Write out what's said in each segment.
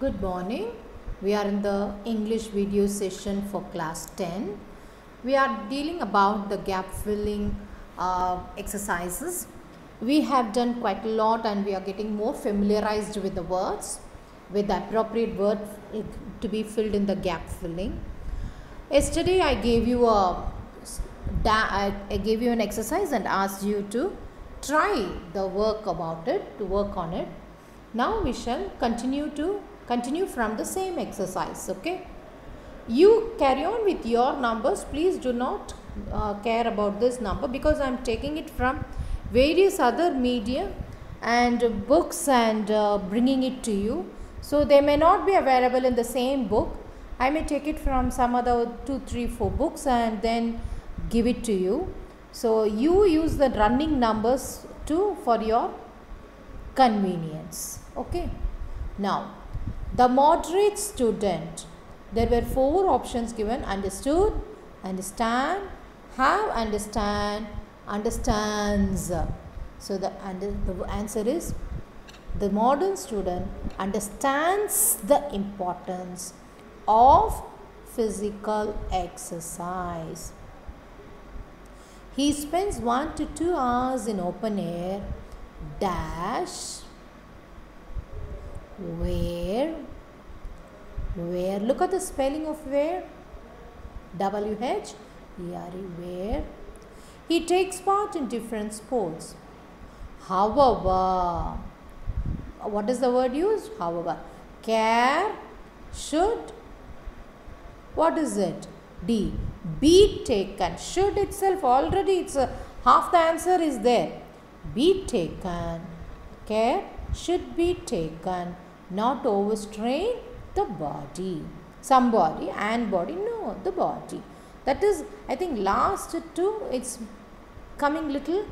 Good morning. We are in the English video session for class 10. We are dealing about the gap filling exercises. We have done quite a lot and we are getting more familiarized with the words, with the appropriate word to be filled in the gap filling. Yesterday I gave you an exercise and asked you to try the work about it, to work on it. Now we shall continue from the same exercise. Okay, you carry on with your numbers. Please do not care about this number because I am taking it from various other media and books and bringing it to you. So they may not be available in the same book. I may take it from some other 2, 3, 4 books and then give it to you. So you use the running numbers for your convenience. Okay. Now, the moderate student. There were 4 options given: understood, understand, have understand, understands. So the answer is the modern student understands the importance of physical exercise. He spends 1 to 2 hours in open air dash where look at the spelling of where, W-H-E-R-E, where he takes part in different sports. However, what is the word used? However, care, should, what is it? D, be taken. Should itself already it's half the answer is there. Be taken. Care should be taken. Not overstrain the body. Somebody and body. No, the body. That is, I think last 2 it's coming little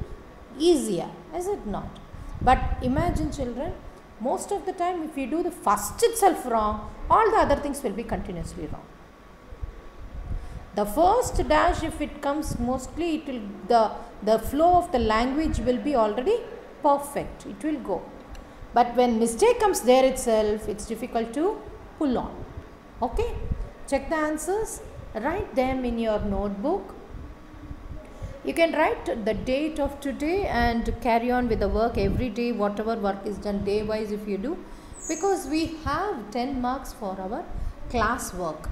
easier, is it not? But imagine children, most of the time if you do the first itself wrong, all the other things will be continuously wrong. The first dash, if it comes mostly, it will the flow of the language will be already perfect. It will go. But when mistake comes there itself, it's difficult to pull on. Okay. Check the answers. Write them in your notebook. You can write the date of today and carry on with the work every day, whatever work is done day wise if you do. Because we have 10 marks for our class work.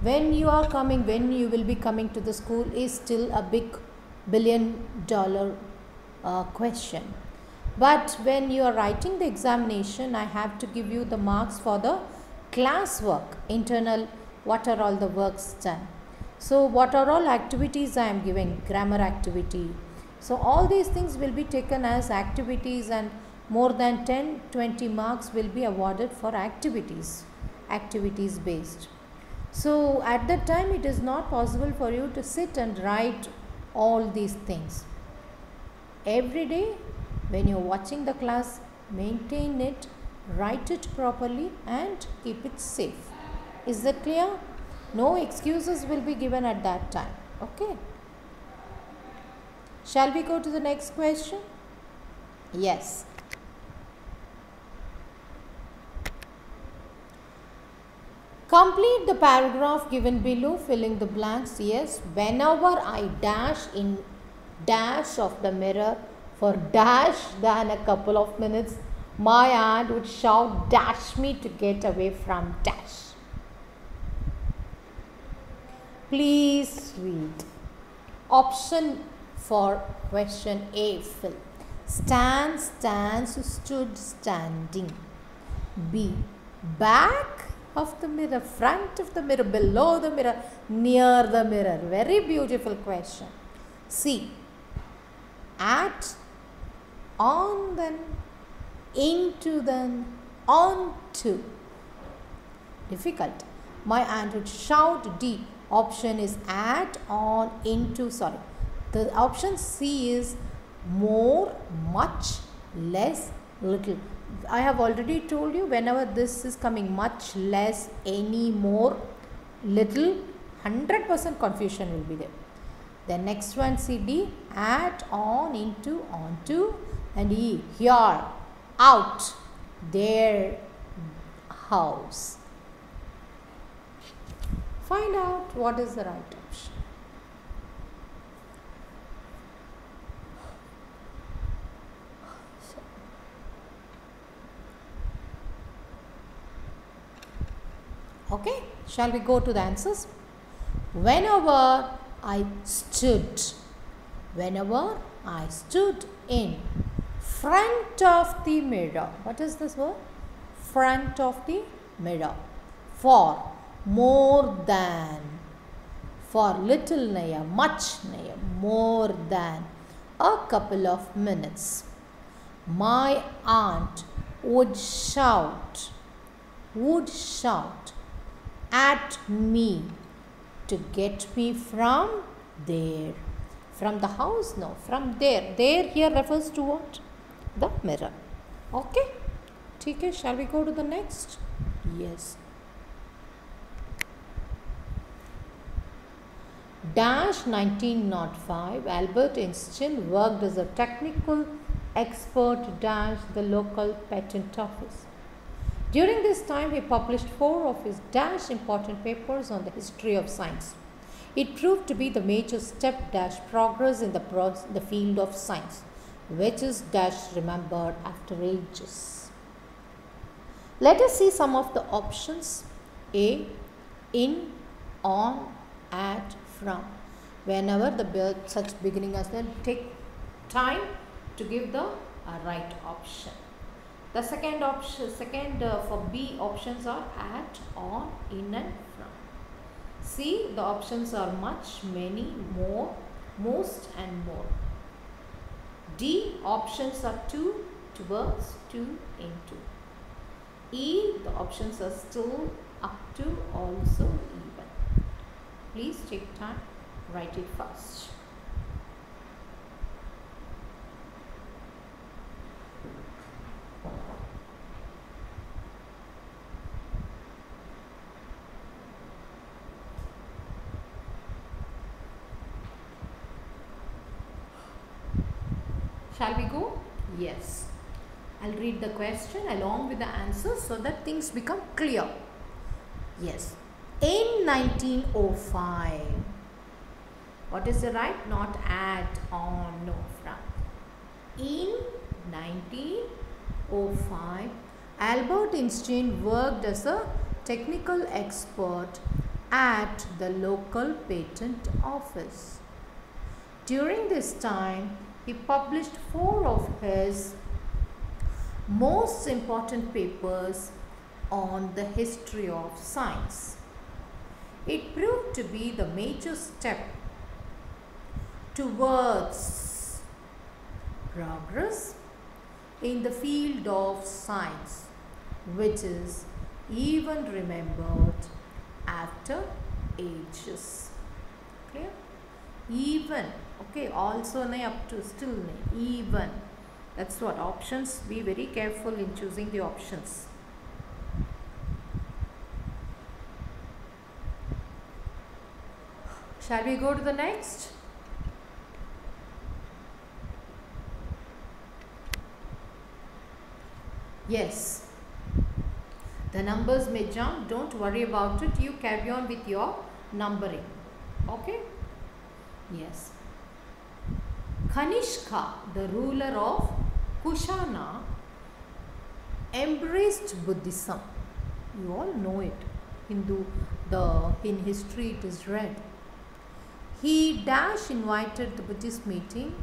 When you will be coming to the school is still a big billion-dollar question. But when you are writing the examination, I have to give you the marks for the class work, internal, what are all the works done. So what are all activities I am giving, grammar activity. So all these things will be taken as activities and more than 10-20 marks will be awarded for activities based. So at that time it is not possible for you to sit and write all these things. Every day when you are watching the class, maintain it, write it properly and keep it safe. Is that clear? No excuses will be given at that time. Okay. Shall we go to the next question? Yes. Complete the paragraph given below, filling the blanks. Yes, whenever I dash in dash of the mirror for dash than a couple of minutes, my aunt would shout, dash me to get away from dash. Please read. Option for question A, fill. Stand, stands, stood, standing. B, back of the mirror, front of the mirror, below the mirror, near the mirror. Very beautiful question. C, at, on, then, into, then, on to. Difficult. My aunt would shout. D, option is at, on, into, sorry. The option C is more, much, less, little. I have already told you, whenever this is coming, much, less, any, more, little, 100% confusion will be there. The next one, C, D, at, on, into, onto, and E, here, out, there, house. Find out what is the right option. Okay, shall we go to the answers? Whenever I stood in front of the mirror. What is this word? Front of the mirror. For more than. For little naya, much naya, more than a couple of minutes. My aunt would shout at me to get me from there. From the house? No, from there. There here refers to what? The mirror. Okay. Okay, shall we go to the next? Yes. Dash 1905, Albert Einstein worked as a technical expert dash the local patent office. During this time, he published 4 of his dash important papers on the history of science. It proved to be the major step dash progress in the field of science, which is dash remembered after ages. Let us see some of the options. A. In, on, at, from. Whenever the such beginning as then take time to give the right option. The second option, for B options are at, on, in and from. C, the options are much, many, more, most and more. D, options are to, towards, to, into. E, the options are still, up to, also, even. Please take time, write it first. Shall we go? Yes. I'll read the question along with the answers so that things become clear. Yes. In 1905. What is the right? Not at, on, no, from. In 1905, Albert Einstein worked as a technical expert at the local patent office. During this time, he published 4 of his most important papers on the history of science. It proved to be the major step towards progress in the field of science, which is even remembered after ages. Clear? Even. Okay, also nay, up to, still nay, even. That's what options. Be very careful in choosing the options. Shall we go to the next? Yes. The numbers may jump. Don't worry about it. You carry on with your numbering. Okay? Yes. Kanishka, the ruler of Kushana, embraced Buddhism. You all know it. In history it is read. He dash invited the Buddhist meeting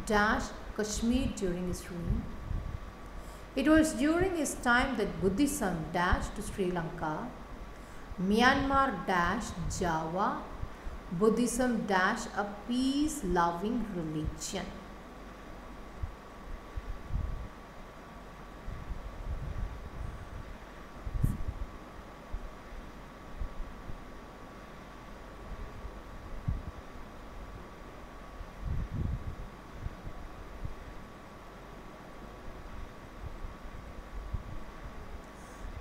dash Kashmir during his reign. It was during his time that Buddhism dashed to Sri Lanka, Myanmar dash Java, Buddhism dash a peace-loving religion.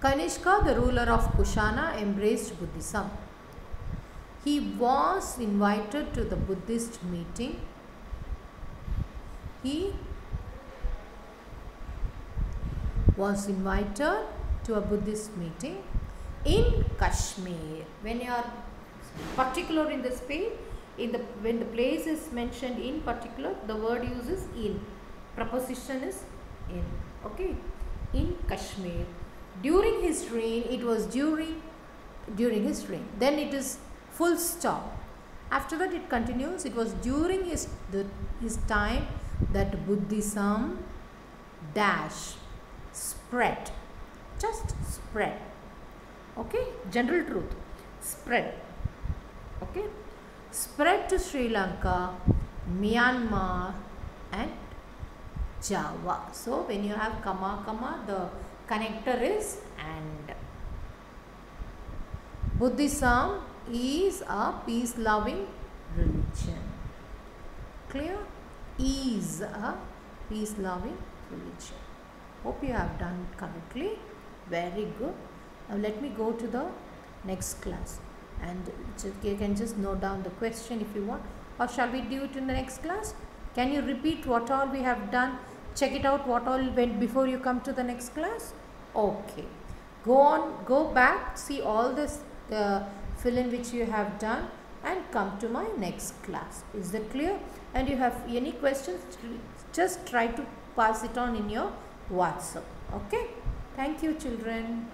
Kanishka, the ruler of Kushana, embraced Buddhism. He was invited to the Buddhist meeting. He was invited to a Buddhist meeting in Kashmir. When you are particular in the space, when the place is mentioned in particular, the word uses in. Preposition is in. Okay, in Kashmir. During his reign, it was during his reign. Then it is full stop. After that it continues. It was during his time that Buddhism dash spread. Just spread. Okay, general truth. Spread. Okay, spread to Sri Lanka, Myanmar and Java. So when you have comma, the connector is and. Buddhism is a peace-loving religion. Clear? Is a peace-loving religion. Hope you have done it correctly. Very good. Now let me go to the next class, and you can just note down the question if you want, or shall we do it in the next class? Can you repeat what all we have done? Check it out what all went before you come to the next class. Okay. Go back, see all this fill in which you have done, and come to my next class. Is that clear? And you have any questions, just try to pass it on in your WhatsApp. Okay. Thank you, children.